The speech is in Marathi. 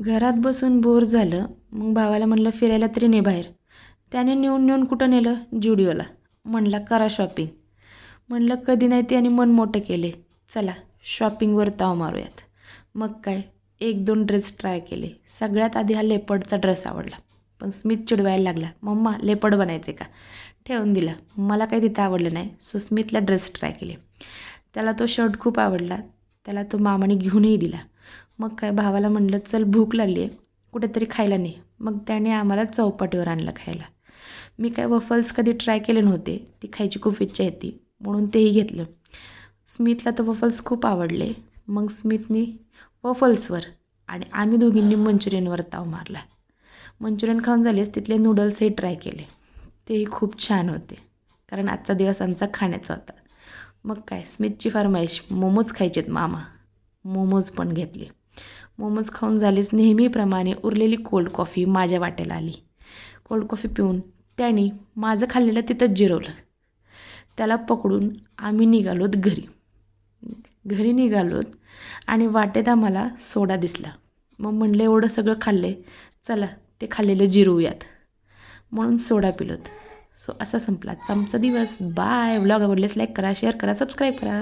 घरात बसून बोर झालं. मग भावाला म्हणलं फिरायला तरी ने बाहेर. त्याने नेऊन नेऊन कुठं नेलं? ज्युडिओला. म्हणला करा शॉपिंग. म्हणलं कधी नाही ते आणि मन मोठं केले. चला शॉपिंगवर ताव मारूयात. मग काय 1-2 ड्रेस ट्राय केले. सगळ्यात आधी हा लेपर्डचा ड्रेस आवडला. पण स्मित चिडवायला लागला, मम्मा लेपर्ड बनायचे का? ठेवून दिला. मला काही तिथं आवडलं नाही. सो स्मितला ड्रेस ट्राय केले. त्याला तो शर्ट खूप आवडला. त्याला तो मामाने घेऊनही दिला. मग काय भावाला म्हणलं चल भूक लागली आहे, कुठेतरी खायला नाही. मग त्याने आम्हाला चौपाटीवर आणलं खायला. मी काय वफल्स कधी ट्राय केले नव्हते. ती खायची खूप इच्छा होती म्हणून तेही घेतलं. स्मितला तर वफल्स खूप आवडले. मग स्मितनी वफल्सवर आणि आम्ही दोघींनी मंचुरियनवर ताव मारला. मंचुरियन खाऊन झालेच तिथले नूडल्सही ट्राय केले. तेही खूप छान होते, कारण आजचा दिवस आमचा खाण्याचा होता. मग काय स्मितची फरमाईश मोमोज खायचेत मामा. मोमोज पण घेतले. मोमोज खाऊन झालेच नेहमीप्रमाणे उरलेली कोल्ड कॉफी माझ्या वाट्याला आली. कोल्ड कॉफी पिऊन त्याने माझं खाल्लेलं तिथंच जिरवलं. त्याला पकडून आम्ही निघालोत घरी. घरी निघालोत आणि वाटेत आम्हाला सोडा दिसला. मग म्हणलं एवढं सगळं खाल्ले, चला ते खाल्लेलं जिरवूयात म्हणून सोडा पिलोत. सो असा संपला आमचा दिवस. बाय. व्लॉग आवडल्यास लाईक करा, शेअर करा, सबस्क्राईब करा.